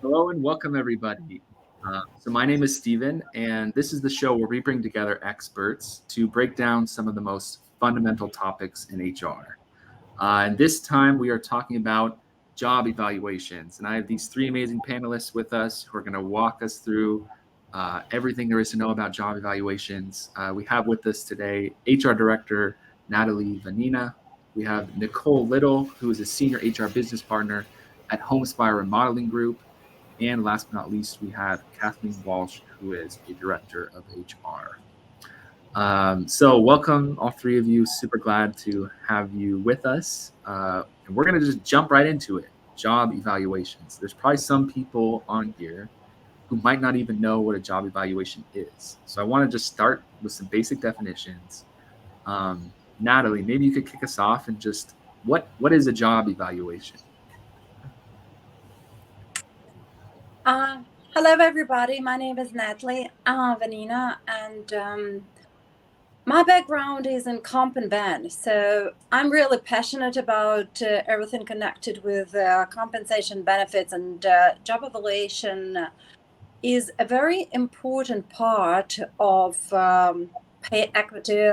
Hello and welcome, everybody. So, my name is Steven, and this is the show where we bring together experts to break down some of the most fundamental topics in HR. And this time, we are talking about job evaluations. And I have these three amazing panelists with us who are going to walk us through everything there is to know about job evaluations. We have with us today HR Director Natalie Vanina. We have Nicole Little, who is a Senior HR Business Partner at Homespire Remodeling Group. And last but not least, we have Kathleen Walsh, who is a director of HR. So, welcome, all three of you. Super glad to have you with us. And we're going to just jump right into it. Job evaluations. There's probably some people on here who might not even know what a job evaluation is. So, I want to just start with some basic definitions. Natalie, maybe you could kick us off and just what is a job evaluation? Hello, everybody. My name is Natalie Vanina, and my background is in comp and ben. So I'm really passionate about everything connected with compensation, benefits, and job evaluation is a very important part of pay equity,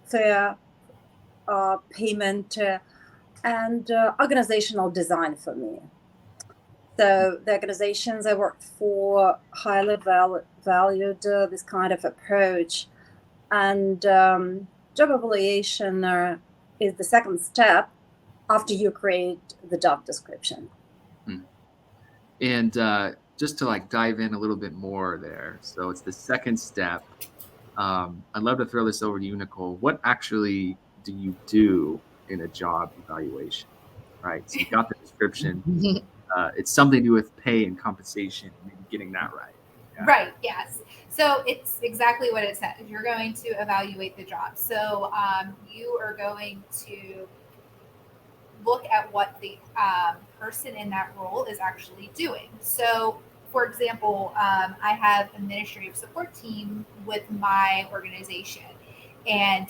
fair payment, and organizational design for me. So the organizations I worked for highly valued this kind of approach. And job evaluation is the second step after you create the job description. And just to dive in a little bit more there. So it's the second step. I'd love to throw this over to you, Nicole. What actually do you do in a job evaluation? Right. So you got the description. It's something to do with pay and compensation, maybe getting that right. Yeah. Right. Yes. So it's exactly what it says. You're going to evaluate the job. So you are going to look at what the person in that role is actually doing. So, for example, I have an administrative support team with my organization. And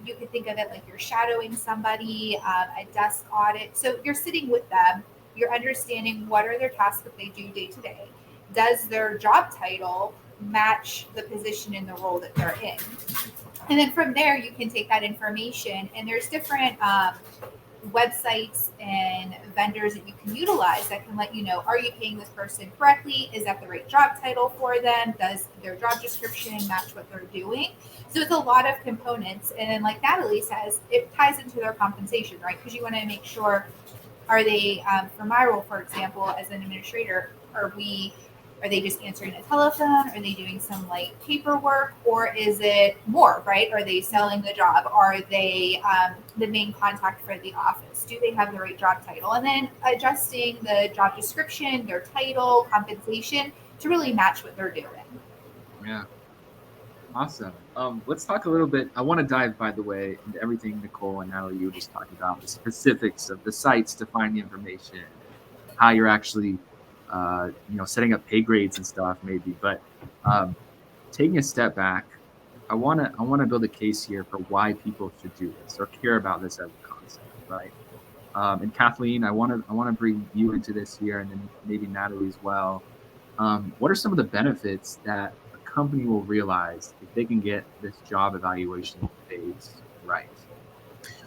you can think of it like you're shadowing somebody, a desk audit. So you're sitting with them, you're understanding what are their tasks that they do day to day. Does their job title match the position in the role that they're in? And then from there, you can take that information, and there's different websites and vendors that you can utilize that can let you know, are you paying this person correctly? Is that the right job title for them? Does their job description match what they're doing? So it's a lot of components. And then like Natalie says, it ties into their compensation, right? Because you want to make sure, are they, for my role, for example, as an administrator, are they just answering a telephone? Are they doing some light paperwork? Or is it more, right? Are they selling the job? Are they the main contact for the office? Do they have the right job title? And then adjusting the job description, their title, compensation to really match what they're doing. Yeah. Awesome. Let's talk a little bit. I want to dive, by the way, into everything Nicole and Natalie you were just talking about, the specifics of the sites to find the information, how you're actually setting up pay grades and stuff maybe, but taking a step back, I want to build a case here for why people should do this or care about this as a concept, right? And Kathleen, I want to bring you into this here, and then maybe Natalie as well. What are some of the benefits that a company will realize if they can get this job evaluation phase right?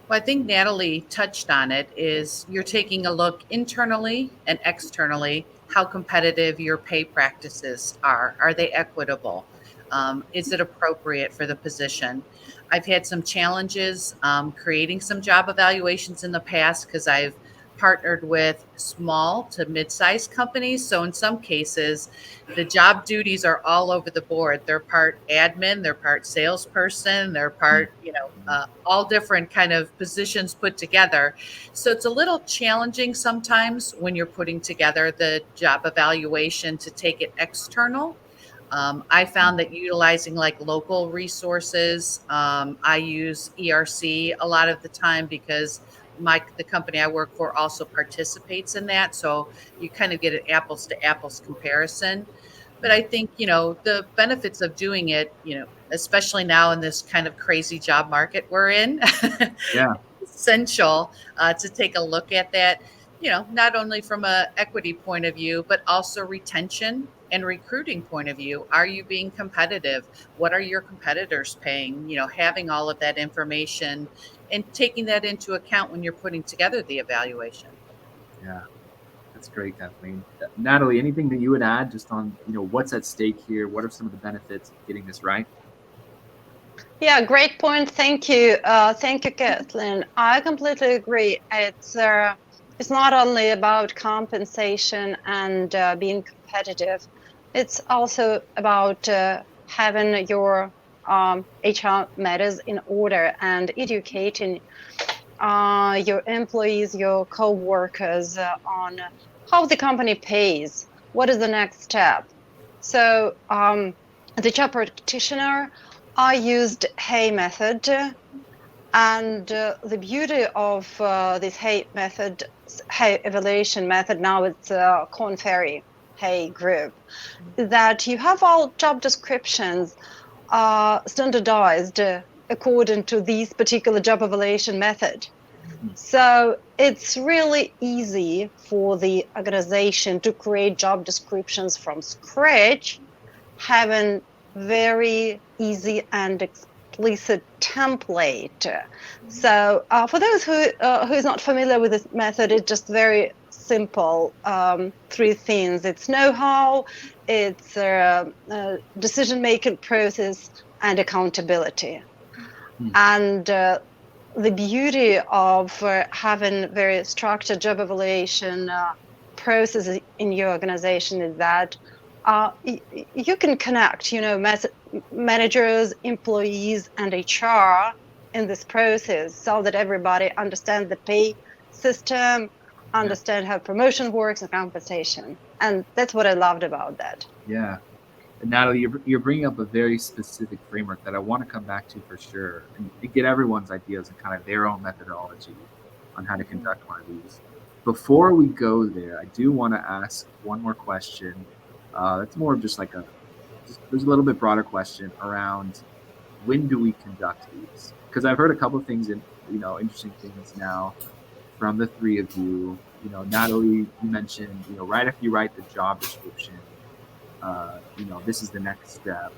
Well, I think Natalie touched on it, is you're taking a look internally and externally, how competitive your pay practices are. Are they equitable? Is it appropriate for the position? I've had some challenges creating some job evaluations in the past because I've partnered with small to mid-sized companies. So in some cases, the job duties are all over the board. They're part admin, they're part salesperson, they're part, all different kind of positions put together. So it's a little challenging sometimes when you're putting together the job evaluation to take it external. I found that utilizing like local resources, I use ERC a lot of the time because the company I work for also participates in that. So you kind of get an apples to apples comparison. But I think, the benefits of doing it, especially now in this kind of crazy job market we're in, Yeah. essential to take a look at that. not only from a equity point of view, but also retention and recruiting point of view. Are you being competitive? What are your competitors paying? Having all of that information and taking that into account when you're putting together the evaluation. Yeah, that's great, Kathleen. Natalie, anything that you would add just on, what's at stake here? What are some of the benefits of getting this right? Yeah, great point. Thank you. Thank you, Kathleen. I completely agree. It's not only about compensation and being competitive. It's also about having your HR matters in order and educating your employees, your co-workers on how the company pays. What is the next step? So the job practitioner, I used Hay method, and the beauty of this Hay method, Hay evaluation method, now it's Korn Ferry Hay group, that you have all job descriptions standardized according to this particular job evaluation method. So it's really easy for the organization to create job descriptions from scratch, having very easy and explicit template. So for those who is not familiar with this method, it's just very simple. Three things: it's know-how, it's decision-making process, and accountability. And the beauty of having very structured job evaluation processes in your organization is that you can connect, managers, employees, and HR in this process so that everybody understands the pay system, understand how promotion works and compensation. And that's what I loved about that. Yeah. And Natalie, you're bringing up a very specific framework that I want to come back to for sure and get everyone's ideas and kind of their own methodology on how to conduct one of these. Before we go there, I do want to ask one more question. That's more of just like there's a little bit broader question around when do we conduct these? Because I've heard a couple of things interesting things now from the three of you. Natalie, you mentioned, right after you write the job description, this is the next step.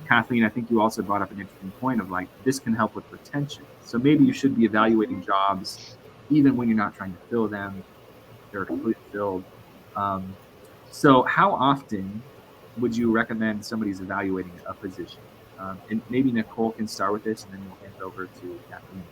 Kathleen, I think you also brought up an interesting point of this can help with retention. So maybe you should be evaluating jobs even when you're not trying to fill them. They're completely filled. So how often would you recommend somebody's evaluating a position? And maybe Nicole can start with this and then we'll hand it over to Kathleen.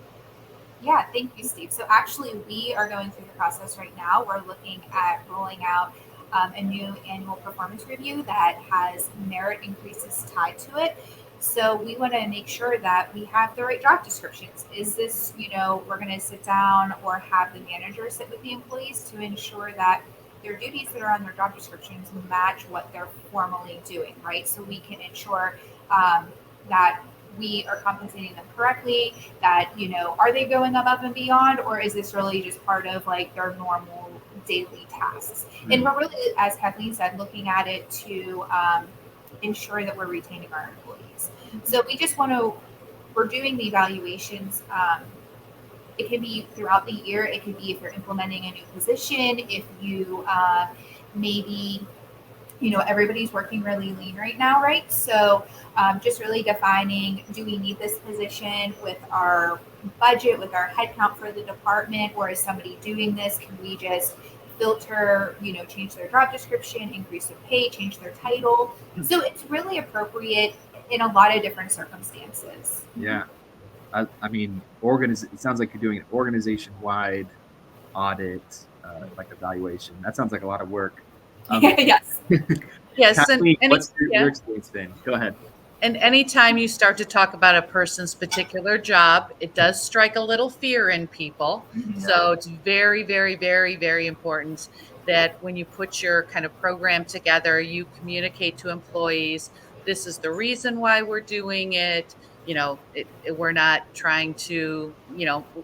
Yeah, thank you, Steve. So actually we are going through the process right now. We're looking at rolling out a new annual performance review that has merit increases tied to it. So we want to make sure that we have the right job descriptions. Is this, we're going to sit down or have the manager sit with the employees to ensure that their duties that are on their job descriptions match what they're formally doing, right? So we can ensure that we are compensating them correctly, that, are they going above and beyond, or is this really just part of their normal daily tasks? And we're really, as Kathleen said, looking at it to ensure that we're retaining our employees. So we just we're doing the evaluations. It can be throughout the year. It could be if you're implementing a new position, if you maybe, everybody's working really lean right now, right? So just really defining, do we need this position with our budget, with our headcount for the department, or is somebody doing this? Can we just filter, change their job description, increase their pay, change their title? So it's really appropriate in a lot of different circumstances. Yeah. I mean, it sounds like you're doing an organization-wide audit, evaluation. That sounds like a lot of work. Yes. Yes. Kathleen, what's your experience been? Go ahead. And anytime you start to talk about a person's particular job, it does strike a little fear in people. Mm-hmm. So it's very, very, very, very important that when you put your kind of program together, you communicate to employees, this is the reason why we're doing it. We're not trying to,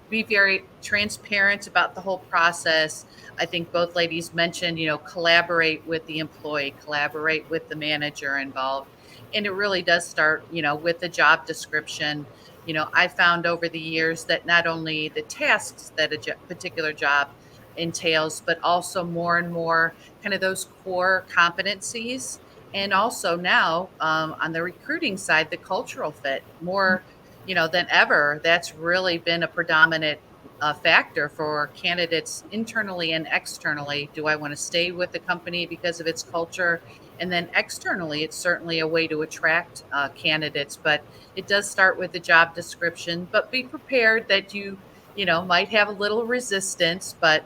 be very transparent about the whole process. I think both ladies mentioned, collaborate with the employee, collaborate with the manager involved. And it really does start, with the job description. I found over the years that not only the tasks that a particular job entails, but also more and more kind of those core competencies. And also now on the recruiting side, the cultural fit more, than ever. That's really been a predominant factor for candidates internally and externally. Do I want to stay with the company because of its culture? And then externally, it's certainly a way to attract candidates, but it does start with the job description. But be prepared that might have a little resistance, but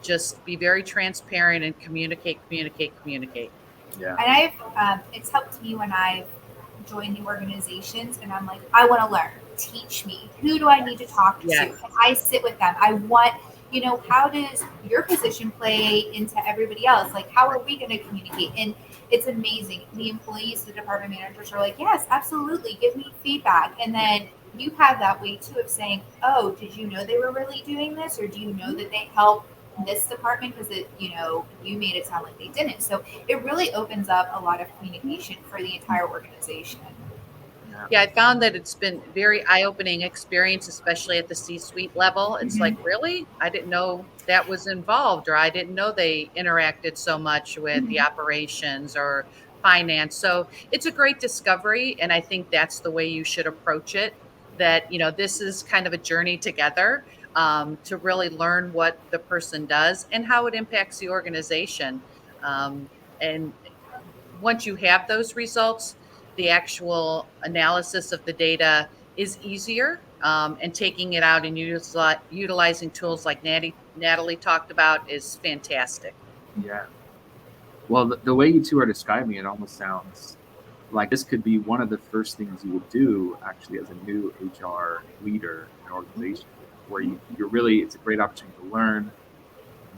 just be very transparent and communicate, communicate, communicate. Yeah. And it's helped me when I've joined new organizations and I'm like, I want to learn. Teach me. Who do I need to talk to? Yes. Can I sit with them? I want, how does your position play into everybody else? Like, how are we going to communicate? And it's amazing. The employees, the department managers are like, yes, absolutely. Give me feedback. And then you have that way too of saying, oh, did you know they were really doing this? Or do you know that they help this department because you made it sound like they didn't. So it really opens up a lot of communication for the entire organization. Yeah, I found that it's been very eye-opening experience, especially at the C-suite level. It's like, really? I didn't know that was involved, or I didn't know they interacted so much with the operations or finance. So it's a great discovery, and I think that's the way you should approach it, that, this is kind of a journey together to really learn what the person does and how it impacts the organization. And once you have those results, the actual analysis of the data is easier, and taking it out and utilizing tools like Natalie talked about is fantastic. Yeah. Well, the way you two are describing it almost sounds like this could be one of the first things you would do actually as a new HR leader in an organization, where it's a great opportunity to learn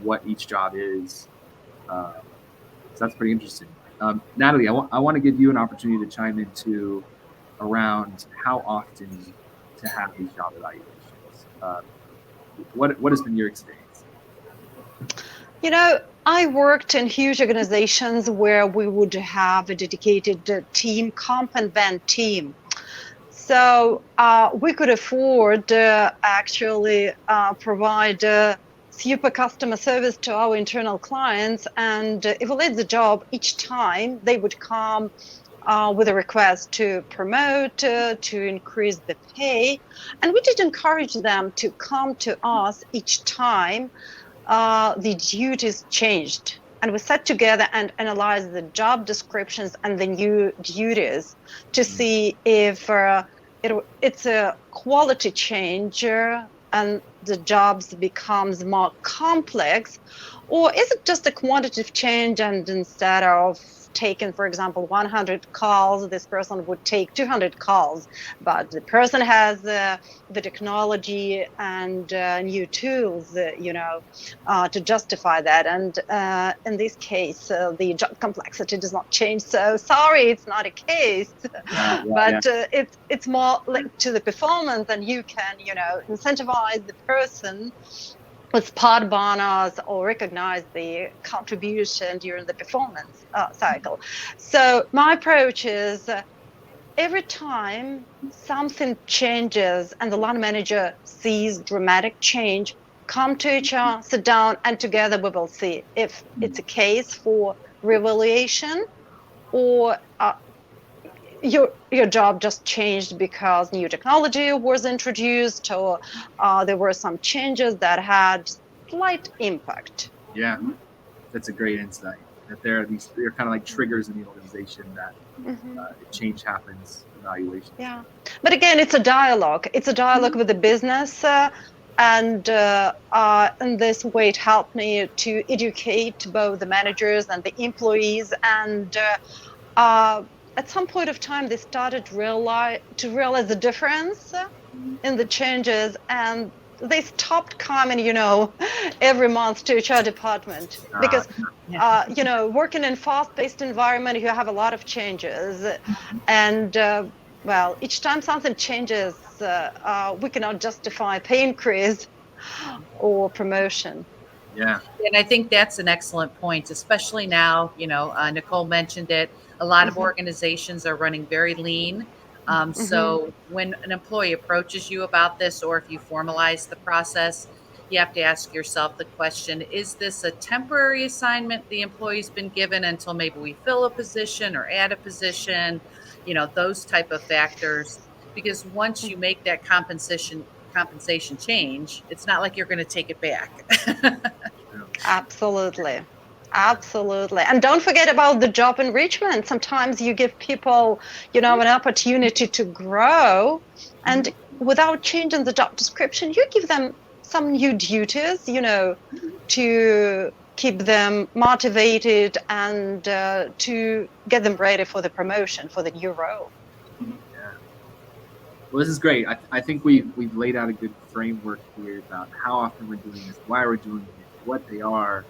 what each job is. So that's pretty interesting. Natalie, I want to give you an opportunity to chime into around how often to have these job evaluations. What has been your experience? I worked in huge organizations where we would have a dedicated team, comp and ben team. So we could afford actually provide super customer service to our internal clients. And if we let the job, each time they would come with a request to promote, to increase the pay. And we did encourage them to come to us each time the duties changed. And we sat together and analyzed the job descriptions and the new duties to see if it's a quality change and the jobs becomes more complex, or is it just a quantitative change, and instead of taking, for example, 100 calls, this person would take 200 calls, but the person has the technology and new tools, to justify that. And in this case, the job complexity does not change. So sorry, it's not a case, but it's more linked to the performance, and you can, incentivize the person with part bonus or recognize the contribution during the performance cycle. So my approach is every time something changes and the line manager sees dramatic change, come to HR, sit down, and together we will see if it's a case for reevaluation or your job just changed because new technology was introduced, or there were some changes that had slight impact. Yeah, that's a great insight. That they're kind of like triggers in the organization that change happens, evaluation. Yeah, but again, it's a dialogue. It's a dialogue with the business, and in this way, it helped me to educate both the managers and the employees, and at some point of time, they started to realize the difference in the changes, and they stopped coming, every month to HR department because, working in fast-paced environment, you have a lot of changes, and each time something changes, we cannot justify pay increase or promotion. Yeah, and I think that's an excellent point, especially now. Nicole mentioned it. A lot of organizations are running very lean. So when an employee approaches you about this, or if you formalize the process, you have to ask yourself the question, is this a temporary assignment the employee's been given until maybe we fill a position or add a position, those type of factors. Because once you make that compensation change, it's not like you're going to take it back. Absolutely. Absolutely. And don't forget about the job enrichment. Sometimes you give people, an opportunity to grow, and without changing the job description, you give them some new duties, to keep them motivated and to get them ready for the promotion, for the new role. Yeah. Well, this is great. I think we've laid out a good framework here about how often we're doing this, why we're doing it, what they are.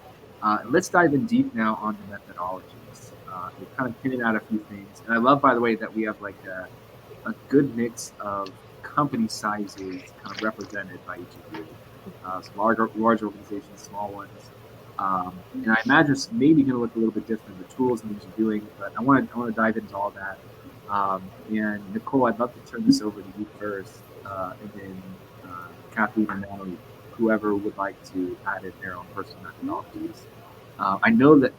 Let's dive in deep now on the methodologies. We've kind of hinted out a few things. And I love, by the way, that we have like a good mix of company sizes kind of represented by each of you. So large organizations, small ones. And I imagine it's maybe going to look a little bit different, the tools and things you're doing, but I want to dive into all that. And Nicole, I'd love to turn this over to you first, and then Kathleen and Natalie, whoever would like to add in their own personal methodologies. I know that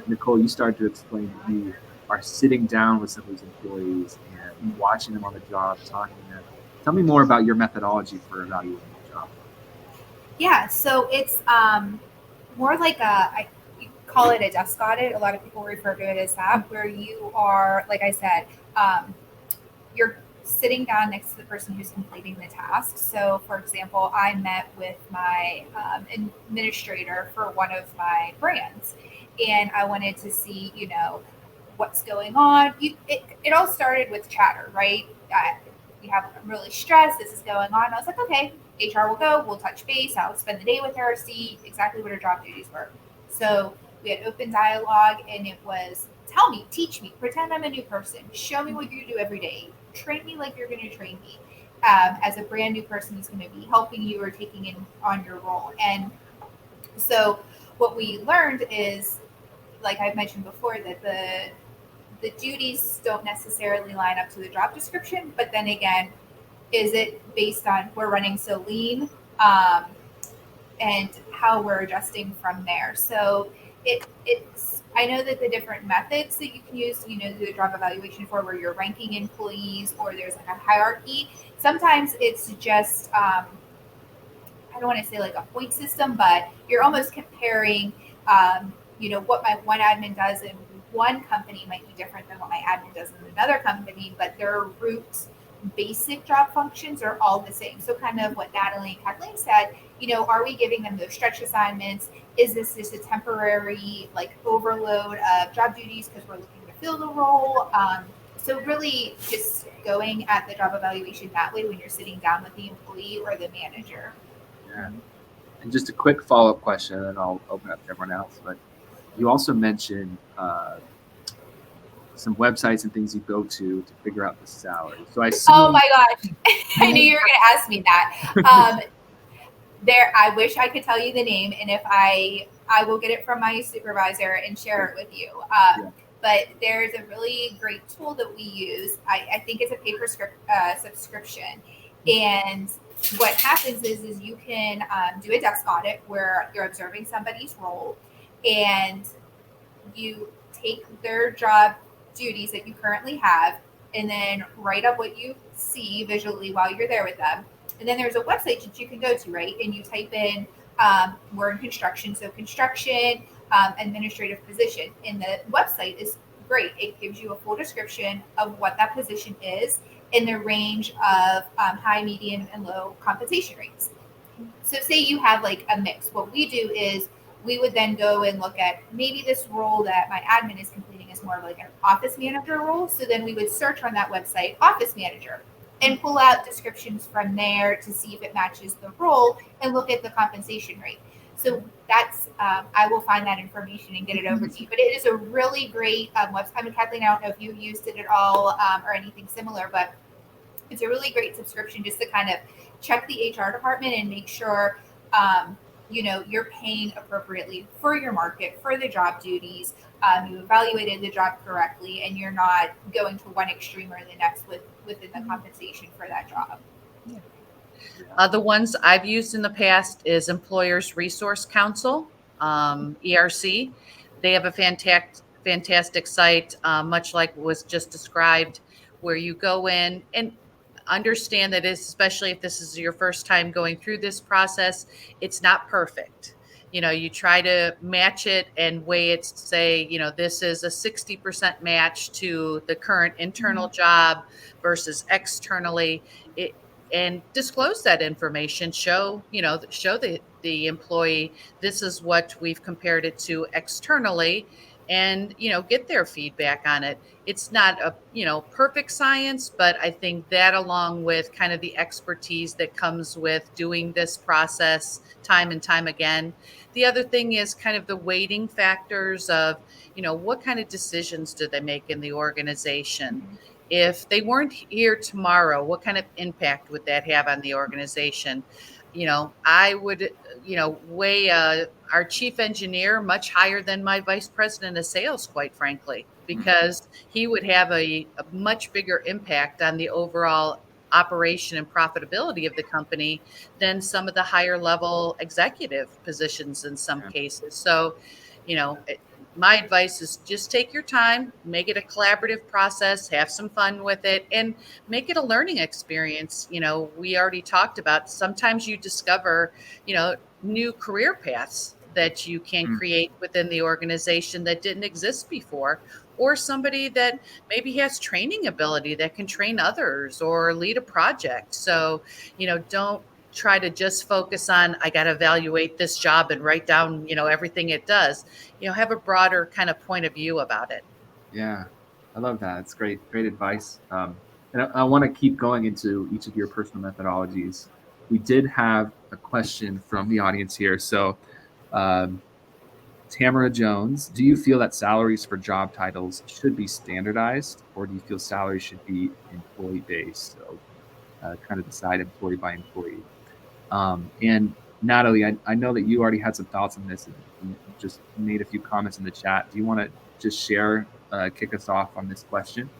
Nicole, you started to explain that you are sitting down with some of these employees and watching them on the job, talking to them. Tell me more about your methodology for evaluating the job. Yeah, so it's more like you call it a desk audit. A lot of people refer to it as that, where you are, like I said, you're sitting down next to the person who's completing the task. So, for example, I met with my administrator for one of my brands, and I wanted to see, what's going on. It all started with chatter, right? I'm really stressed. This is going on. I was like, okay, HR will go. We'll touch base. I'll spend the day with her, see exactly what her job duties were. So we had open dialogue, and it was, tell me, teach me, pretend I'm a new person, show me what you do every day, train me like you're going to train me, as a brand new person who's going to be helping you or taking in on your role. And so what we learned is, like I've mentioned before, that the duties don't necessarily line up to the job description, but then again, is it based on we're running so lean, and how we're adjusting from there. So it's I know that the different methods that you can use, do the job evaluation for, where you're ranking employees or there's like a hierarchy. Sometimes it's just I don't want to say like a point system, but you're almost comparing what my one admin does in one company might be different than what my admin does in another company, but their root basic job functions are all the same. So kind of what Natalie and Kathleen said, are we giving them those stretch assignments? Is this just a temporary overload of job duties because we're looking to fill the role? So really just going at the job evaluation that way when you're sitting down with the employee or the manager. Yeah. And just a quick follow-up question, and I'll open up to everyone else. But you also mentioned some websites and things you go to figure out the salary. So I assume, oh my gosh, I knew you were going to ask me that. I wish I could tell you the name, and if I will get it from my supervisor and share it with you. But there's a really great tool that we use. I think it's a paper subscription, and what happens is you can do a desk audit where you're observing somebody's role, and you take their job duties that you currently have and then write up what you see visually while you're there with them. And then there's a website that you can go to, right? And you type in, we're in construction, so construction, administrative position. And the website is great. It gives you a full description of what that position is in the range of high, medium, and low compensation rates. So say you have like a mix. What we do is we would then go and look at maybe this role that my admin is completing is more of like an office manager role. So then we would search on that website, office manager, and pull out descriptions from there to see if it matches the role and look at the compensation rate. So that's, I will find that information and get it over to you. But it is a really great website. I mean, Kathleen, I don't know if you used it at all or anything similar, but it's a really great subscription just to kind of check the HR department and make sure, you're paying appropriately for your market, for the job duties. You evaluated the job correctly, and you're not going to one extreme or the next within the compensation for that job. The ones I've used in the past is Employers Resource Council, ERC. They have a fantastic site, much like was just described, where you go in and understand that, especially if this is your first time going through this process, it's not perfect. You try to match it and weigh it to say, this is a 60% match to the current internal job versus externally. And disclose that information, show the employee, this is what we've compared it to externally, and get their feedback on it. It's not a perfect science, but I think that, along with kind of the expertise that comes with doing this process time and time again. The other thing is kind of the weighting factors of what kind of decisions do they make in the organization. If they weren't here tomorrow, what kind of impact would that have on the organization? I would, weigh our chief engineer much higher than my vice president of sales, quite frankly, because he would have a much bigger impact on the overall operation and profitability of the company than some of the higher level executive positions in some cases. So, my advice is just take your time, make it a collaborative process, have some fun with it, and make it a learning experience. We already talked about, sometimes you discover, new career paths that you can create within the organization that didn't exist before, or somebody that maybe has training ability that can train others or lead a project. So, don't try to just focus on, I got to evaluate this job and write down, everything it does. Have a broader kind of point of view about it. Yeah, I love that. It's great advice. And I want to keep going into each of your personal methodologies. We did have a question from the audience here. So, Tamara Jones, do you feel that salaries for job titles should be standardized, or do you feel salaries should be employee based? So, kind of decide employee by employee. And Natalie, I know that you already had some thoughts on this and just made a few comments in the chat. Do you want to just share, kick us off on this question?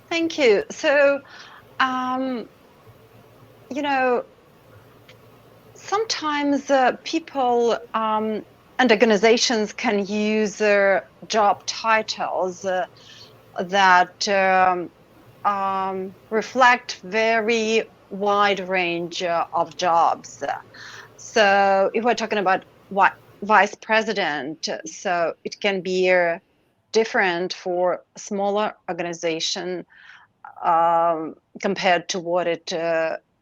Thank you. So, sometimes people and organizations can use their job titles that reflect very wide range of jobs. So if we're talking about what vice president, so it can be different for a smaller organization compared to what it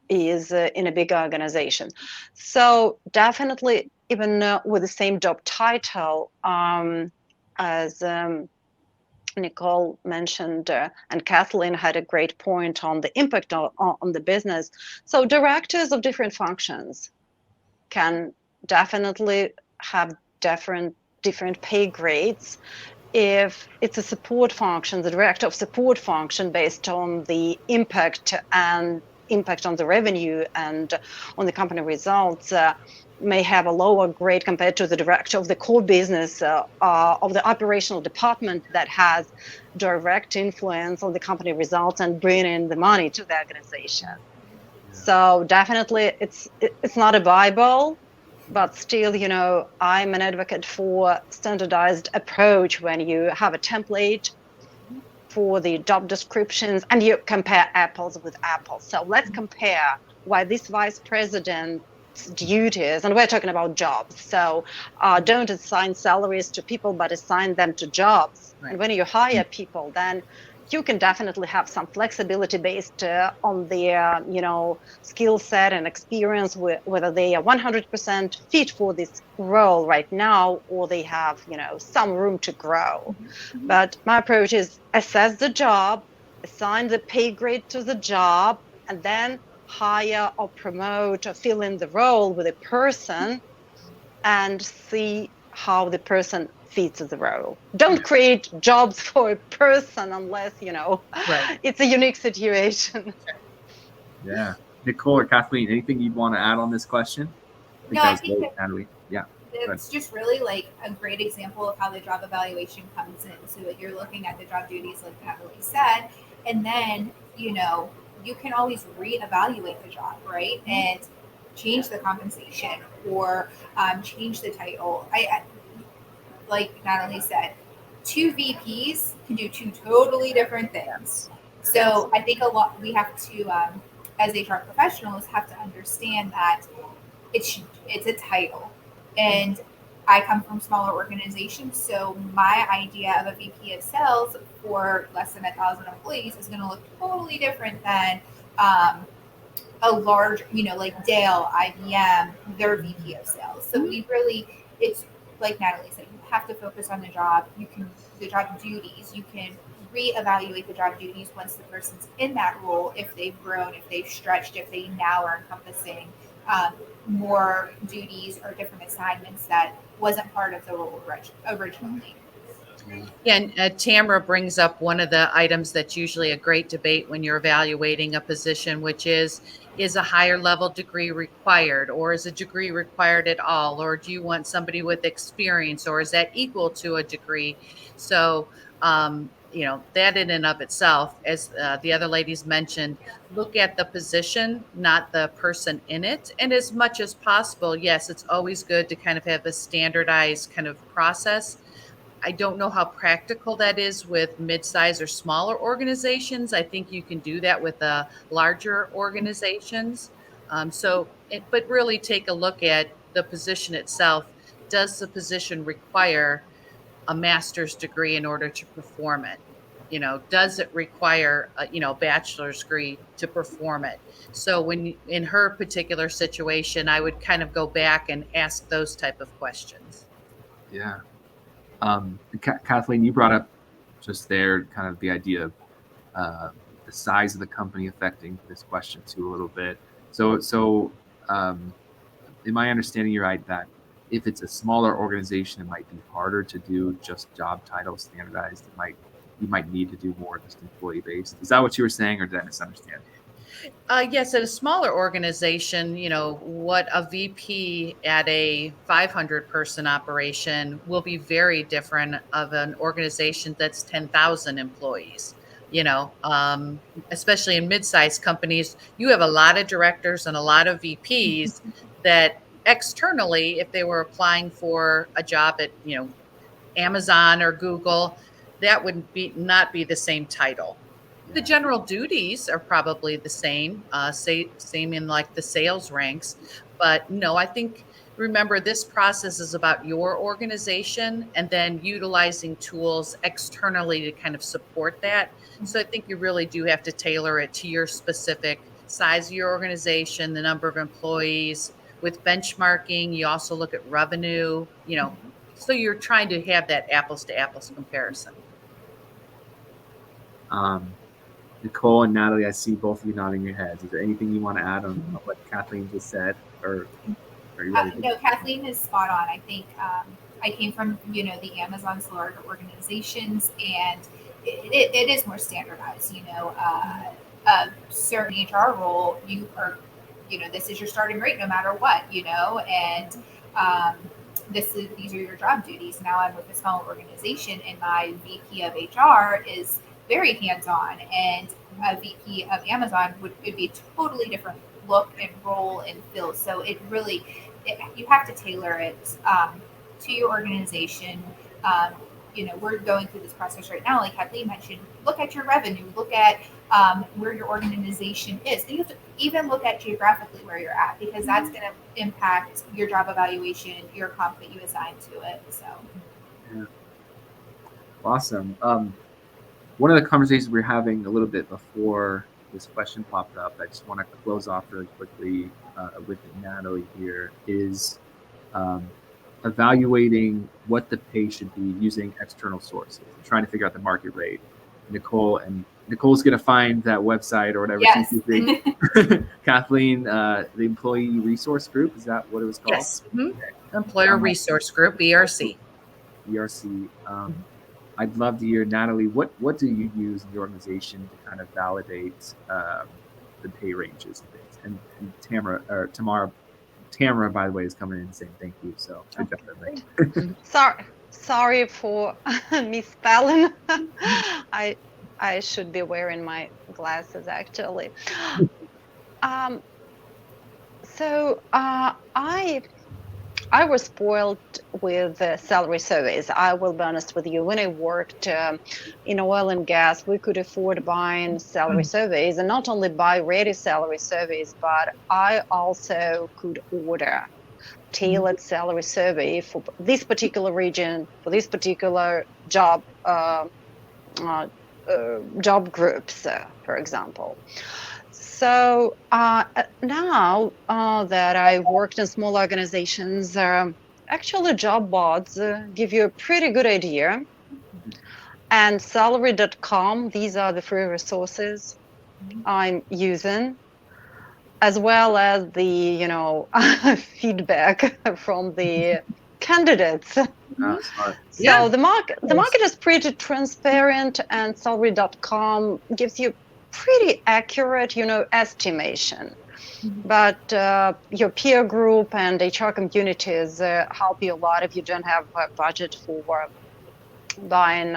is in a big organization. So definitely, even with the same job title, as Nicole mentioned, and Kathleen had a great point on the impact on the business. So directors of different functions can definitely have different pay grades. If it's a support function, the director of support function, based on the impact on the revenue and on the company results, may have a lower grade compared to the director of the core business of the operational department that has direct influence on the company results and bring in the money to the organization. So definitely it's not a Bible, but still, I'm an advocate for standardized approach when you have a template for the job descriptions and you compare apples with apples. So let's compare why this vice president duties, and we're talking about jobs, so don't assign salaries to people but assign them to jobs. Right. And when you hire people, then you can definitely have some flexibility based on their skill set and experience, whether they are 100% fit for this role right now or they have some room to grow. Mm-hmm. But my approach is assess the job, assign the pay grade to the job, and then hire or promote or fill in the role with a person and see how the person fits the role. Don't create jobs for a person unless, right. It's a unique situation. Yeah. Nicole or Kathleen, anything you'd want to add on this question? No, I think Natalie. Yeah. it's just really like a great example of how the job evaluation comes in. So you're looking at the job duties, like Natalie said, and then you can always reevaluate the job, right? And change the compensation or change the title. I like Natalie said, two VPs can do two totally different things. So I think a lot we have to, as HR professionals, have to understand that it's a title, and I come from smaller organizations, so my idea of a VP of sales for less than 1,000 employees is going to look totally different than a large, like Dale, IBM, their VP of sales. So we really, it's like Natalie said, you have to focus on the job. The job duties. You can reevaluate the job duties once the person's in that role, if they've grown, if they've stretched, if they now are encompassing more duties or different assignments that wasn't part of the role originally. Yeah, and Tamara brings up one of the items that's usually a great debate when you're evaluating a position, which is a higher level degree required, or is a degree required at all, or do you want somebody with experience, or is that equal to a degree? So, that in and of itself, as the other ladies mentioned, look at the position, not the person in it. And as much as possible, yes, it's always good to kind of have a standardized kind of process. I don't know how practical that is with mid-size or smaller organizations. I think you can do that with larger organizations. But really take a look at the position itself. Does the position require a master's degree in order to perform it? Does it require a bachelor's degree to perform it? So in her particular situation, I would kind of go back and ask those type of questions. Yeah. Kathleen, you brought up just there kind of the idea of the size of the company affecting this question too a little bit. So am I understanding you right that if it's a smaller organization, it might be harder to do just job title standardized? You might need to do more just employee based. Is that what you were saying, or did I misunderstand? Yes, at a smaller organization, what a VP at a 500-person operation will be very different of an organization that's 10,000 employees. Especially in mid-sized companies, you have a lot of directors and a lot of VPs that externally, if they were applying for a job at, Amazon or Google, that would not be the same title. The general duties are probably the same, same in like the sales ranks. But no, I think, remember, this process is about your organization and then utilizing tools externally to kind of support that. So I think you really do have to tailor it to your specific size of your organization, the number of employees. With benchmarking, you also look at revenue, so you're trying to have that apples to apples comparison. Nicole and Natalie, I see both of you nodding your heads. Is there anything you want to add on what Kathleen just said, or are you ready? No, Kathleen is spot on. I think I came from the Amazon's larger organizations, and it is more standardized. A certain HR role, you are, this is your starting rate no matter what, and these are your job duties. Now I'm with a small organization, and my VP of HR is very hands-on, and a VP of Amazon would be a totally different look and role and feel. So you have to tailor it to your organization. We're going through this process right now. Like Kathleen mentioned, look at your revenue, look at where your organization is. And you have to even look at geographically where you're at, because that's going to impact your job evaluation, your comp that you assign to it. So, yeah. Awesome. One of the conversations we were having a little bit before this question popped up, I just want to close off really quickly with Natalie here, is evaluating what the pay should be using external sources, trying to figure out the market rate. Nicole's going to find that website or whatever yes. she's using. Kathleen, the Employee Resource Group, is that what it was called? Yes. Mm-hmm. Okay. Employer Resource Group, ERC. ERC. I'd love to hear, Natalie, what do you use in your organization to kind of validate the pay ranges and things? And Tamara, Tamara, by the way, is coming in saying thank you. So good job, everybody. Sorry for misspelling. I should be wearing my glasses actually. Um, I was spoiled with salary surveys. I will be honest with you. When I worked in oil and gas, we could afford buying salary surveys, and not only buy ready salary surveys, but I also could order tailored salary survey for this particular region, for this particular job job groups, for example. So now that I worked in small organizations, actually job boards give you a pretty good idea. And salary.com, these are the free resources I'm using, as well as the feedback from the candidates. Smart. So Yeah. the market is pretty transparent, and salary.com gives you pretty accurate, estimation. But your peer group and HR communities help you a lot if you don't have a budget for buying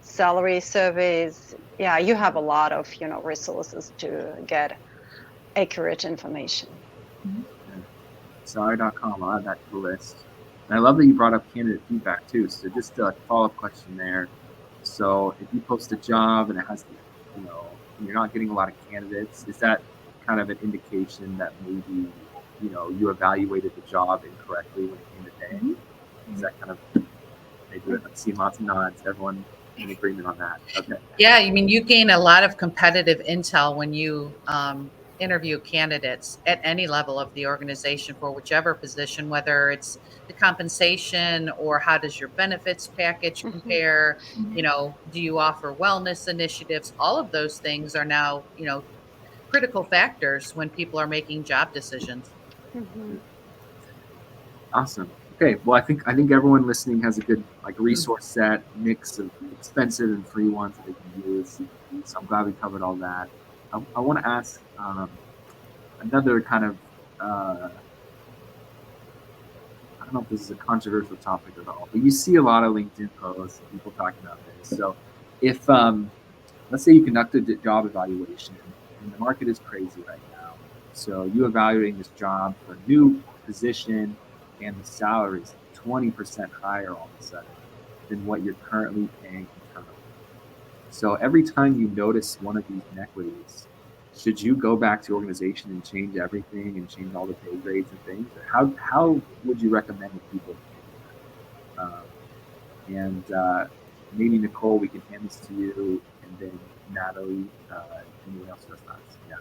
salary surveys. Yeah, you have a lot of resources to get accurate information. Salary.com, I'll add that to the list. And I love that you brought up candidate feedback too. So just a follow-up question there. So if you post a job and it has, you're not getting a lot of candidates, is that kind of an indication that maybe, you evaluated the job incorrectly when it came to pay? Is that kind of, they do it? I've seen lots of nods. Everyone in agreement on that. Okay. Yeah, I mean, you gain a lot of competitive intel when you interview candidates at any level of the organization for whichever position, whether it's the compensation or how does your benefits package compare, do you offer wellness initiatives? All of those things are now, critical factors when people are making job decisions. Awesome. Okay. Well, I think everyone listening has a good resource set, mix of expensive and free ones that they can use. So I'm glad we covered all that. I want to ask another kind of I don't know if this is a controversial topic at all, but you see a lot of LinkedIn posts, people talking about this. So if let's say you conducted a job evaluation and the market is crazy right now, so you evaluating this job for a new position and the salary is 20% higher all of a sudden than what you're currently paying internally. So every time you notice one of these inequities, should you go back to your organization and change everything and change all the pay grades and things? Or how would you recommend that people do that? Maybe Nicole, we can hand this to you, and then Natalie, anyone else who has thoughts? Yeah.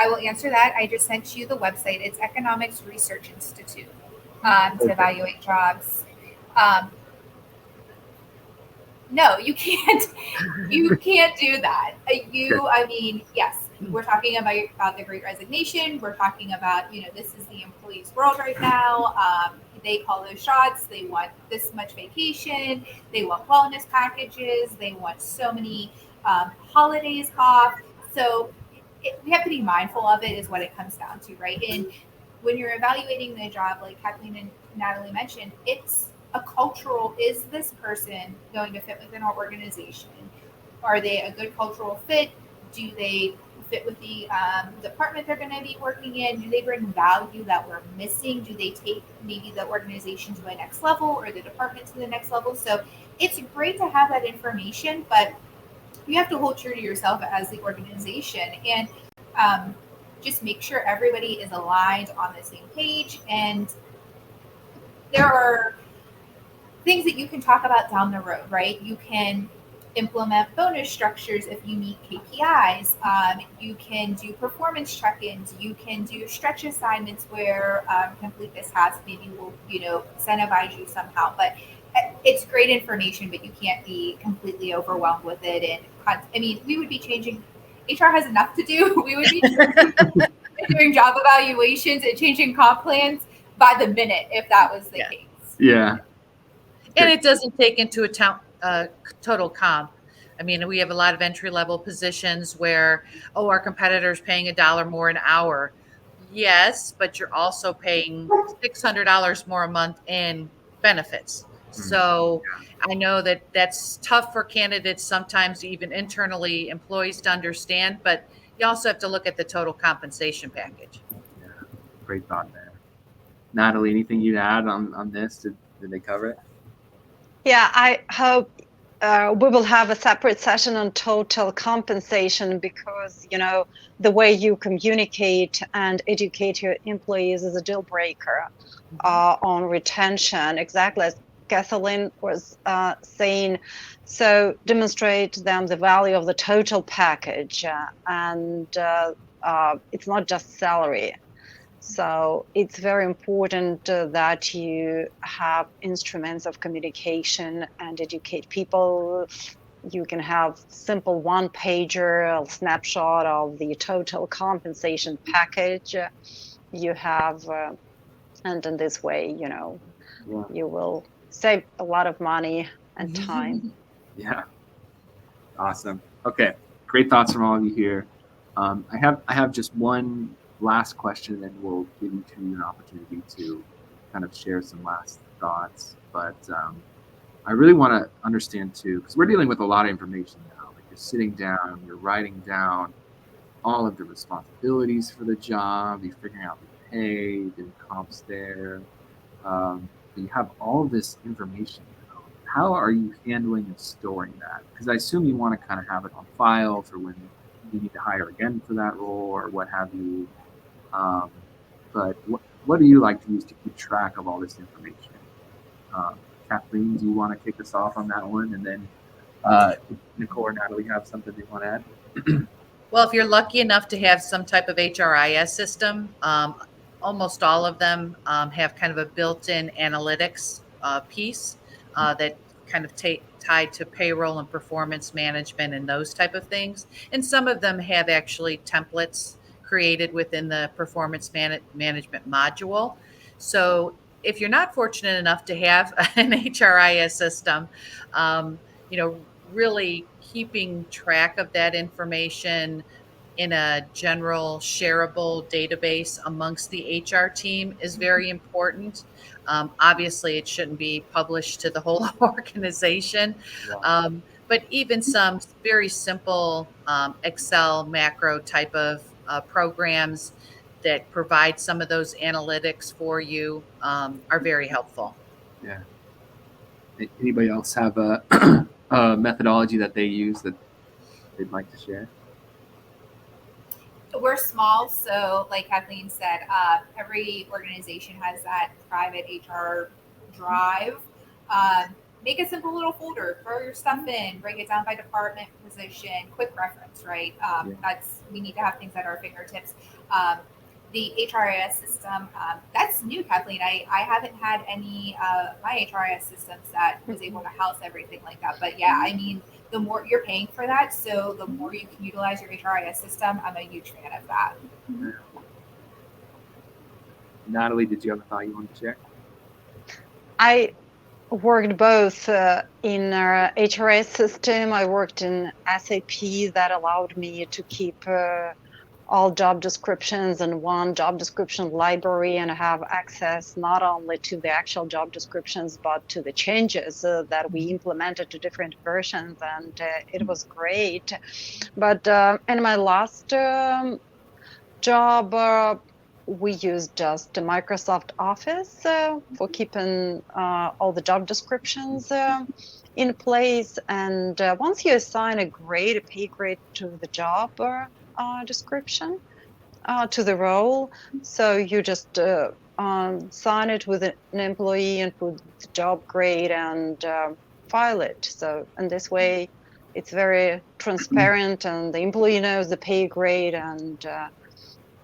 I will answer that. I just sent you the website. It's Economics Research Institute to evaluate jobs. No, you can't. You can't do that. I mean, yes, we're talking about the Great Resignation. We're talking about, this is the employee's world right now. They call those shots. They want this much vacation. They want wellness packages. They want so many holidays off. So we have to be mindful of it, is what it comes down to, right? And when you're evaluating the job, like Kathleen and Natalie mentioned, it's a cultural, is this person going to fit within our organization? Are they a good cultural fit? Do they fit with the department they're going to be working in? Do they bring value that we're missing? Do they take maybe the organization to the next level or the department to the next level? So it's great to have that information, but you have to hold true to yourself as the organization and just make sure everybody is aligned on the same page. And there are things that you can talk about down the road, right? You can implement bonus structures if you meet KPIs. You can do performance check-ins. You can do stretch assignments where complete this task maybe will, incentivize you somehow. But it's great information, but you can't be completely overwhelmed with it. And we would be changing. HR has enough to do. We would be doing job evaluations and changing comp plans by the minute if that was the case. Yeah. And it doesn't take into account total comp. I mean, we have a lot of entry-level positions where, our competitor's paying $1 more an hour. Yes, but you're also paying $600 more a month in benefits. So I know that that's tough for candidates sometimes, even internally employees to understand, but you also have to look at the total compensation package. Yeah, great thought there. Natalie, anything you'd add on this? Did they cover it? Yeah, I hope we will have a separate session on total compensation because, the way you communicate and educate your employees is a deal breaker on retention, exactly as Kathleen was saying. So demonstrate them the value of the total package, and it's not just salary. So it's very important that you have instruments of communication and educate people. You can have simple one pager, a snapshot of the total compensation package you have, and in this way, Yeah. you will save a lot of money and time. Yeah. Awesome. Okay. Great thoughts from all of you here. I have just one last question, and we'll give each of you an opportunity to kind of share some last thoughts. But I really want to understand too, because we're dealing with a lot of information now. Like you're sitting down, you're writing down all of the responsibilities for the job, you're figuring out the pay, doing comps there. You have all of this information. How are you handling and storing that? Because I assume you want to kind of have it on file for when you need to hire again for that role or what have you. But what do you like to use to keep track of all this information? Kathleen, do you want to kick us off on that one? And then Nicole or Natalie have something they want to add? Well, if you're lucky enough to have some type of HRIS system, almost all of them have kind of a built-in analytics piece that kind of tied to payroll and performance management and those type of things. And some of them have actually templates created within the performance management module. So if you're not fortunate enough to have an HRIS system, really keeping track of that information in a general shareable database amongst the HR team is very important. Obviously, it shouldn't be published to the whole organization, but even some very simple Excel macro type of programs that provide some of those analytics for you are very helpful. Yeah. Anybody else have a methodology that they use that they'd like to share? We're small, so like Kathleen said, every organization has that private HR drive. Make a simple little folder, throw your stuff in, break it down by department, position, quick reference, right? We need to have things at our fingertips. The HRIS system, that's new, Kathleen. I haven't had any my HRIS systems that was able to house everything like that. But yeah, I mean, the more you're paying for that, so the more you can utilize your HRIS system. I'm a huge fan of that. Natalie, did you have a thought you wanted to share? I worked both in our HRIS system. I worked in SAP that allowed me to keep all job descriptions in one job description library and have access not only to the actual job descriptions but to the changes that we implemented to different versions, and it was great. But in my last job, we used just Microsoft Office for keeping all the job descriptions in place. And once you assign a pay grade to the job description, to the role, so you just sign it with an employee and put the job grade and file it. So in this way, it's very transparent, and the employee knows the pay grade. And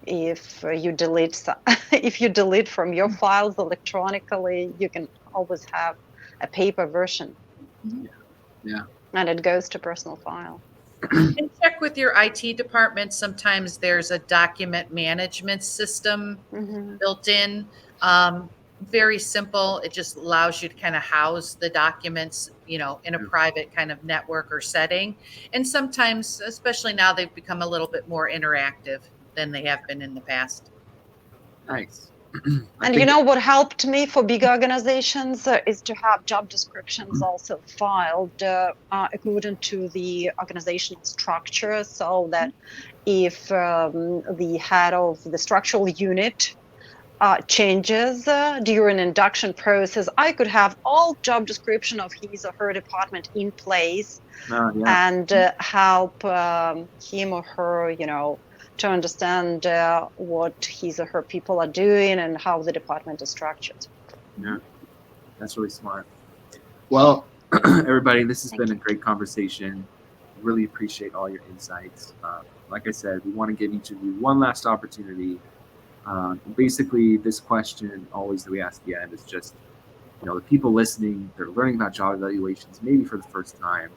if you delete from your files electronically, you can always have a paper version. Yeah. And it goes to personal file. And check with your IT department. Sometimes there's a document management system built in. Very simple. It just allows you to kind of house the documents, in a private kind of network or setting. And sometimes, especially now, they've become a little bit more interactive than they have been in the past. Nice. And you know what helped me for big organizations is to have job descriptions also filed according to the organizational structure, so that if the head of the structural unit changes during induction process, I could have all job description of his or her department in place Yeah. and help him or her, to understand what his or her people are doing and how the department is structured. Yeah. That's really smart. Well, everybody, this has Thank been a you. great conversation. Really appreciate all your insights. Like I said, we want to give each of you one last opportunity. Basically, this question always that we ask at the end is just, the people listening, they're learning about job evaluations maybe for the first time.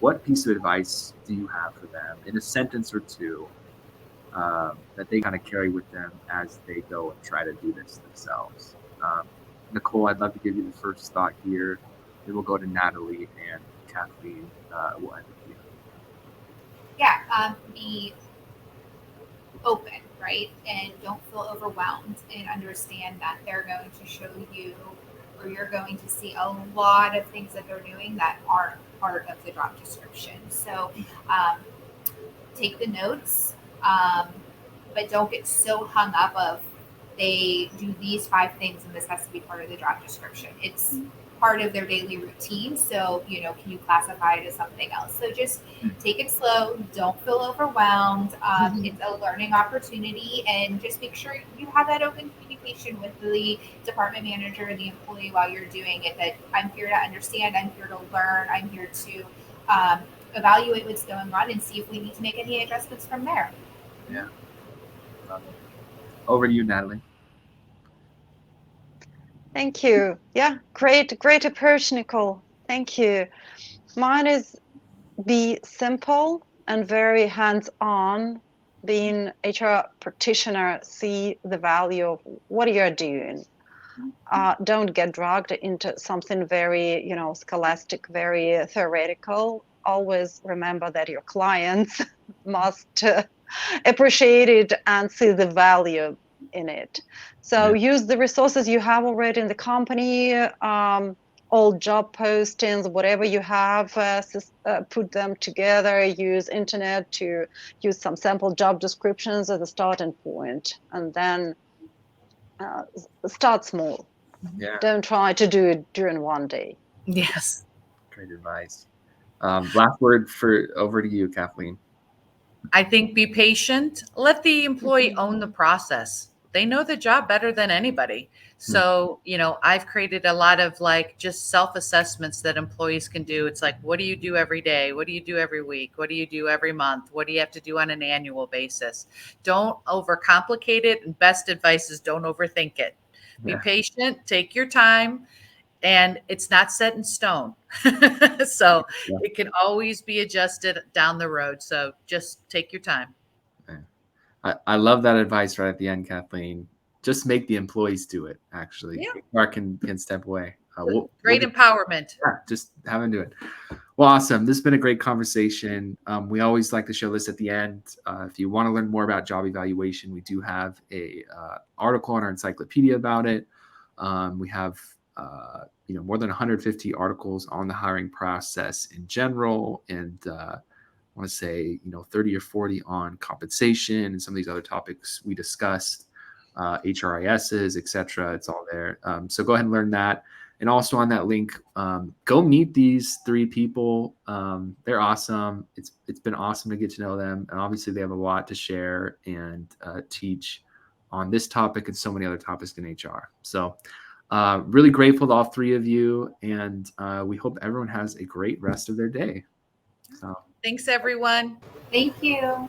What piece of advice do you have for them in a sentence or two that they kind of carry with them as they go and try to do this themselves? Nicole, I'd love to give you the first thought here. Then we'll go to Natalie and Kathleen. We'll end with you. Yeah, be open, right? And don't feel overwhelmed, and understand that they're going to show you, or you're going to see a lot of things that they're doing that aren't part of the job description. So take the notes, but don't get so hung up of they do these 5 things and this has to be part of the job description. It's part of their daily routine. So, can you classify it as something else? So just take it slow. Don't feel overwhelmed. It's a learning opportunity, and just make sure you have that open communication with the department manager or the employee while you're doing it, that I'm here to understand, I'm here to learn, I'm here to evaluate what's going on and see if we need to make any adjustments from there. Yeah. Over to you, Natalie. Thank you. Yeah, great approach, Nicole. Thank you. Mine is be simple and very hands-on. Being HR practitioner, see the value of what you're doing. Don't get dragged into something very, scholastic, very theoretical. Always remember that your clients must appreciate it and see the value in it. So use the resources you have already in the company, all job postings, whatever you have, put them together, use internet to use some sample job descriptions as a starting point, and then start small. Yeah. Don't try to do it during one day. Yes. Great advice. Last word over to you, Kathleen. I think be patient. Let the employee own the process. They know the job better than anybody. So, I've created a lot of just self-assessments that employees can do. It's like, what do you do every day? What do you do every week? What do you do every month? What do you have to do on an annual basis? Don't overcomplicate it. And best advice is don't overthink it. Be patient, take your time, and it's not set in stone. So it can always be adjusted down the road. So just take your time. I love that advice right at the end, Kathleen. Just make the employees do it, actually. Yeah. HR can step away. Great empowerment. Yeah, just have them do it. Well, awesome. This has been a great conversation. We always like to show this at the end. If you want to learn more about job evaluation, we do have a article on our encyclopedia about it. We have more than 150 articles on the hiring process in general, and I want to say 30 or 40 on compensation and some of these other topics we discussed, HRISs, etc. It's all there. So go ahead and learn that. And also on that link, go meet these 3 people. They're awesome. It's been awesome to get to know them, and obviously they have a lot to share and teach on this topic and so many other topics in HR. So really grateful to all 3 of you, and we hope everyone has a great rest of their day. So thanks, everyone. Thank you.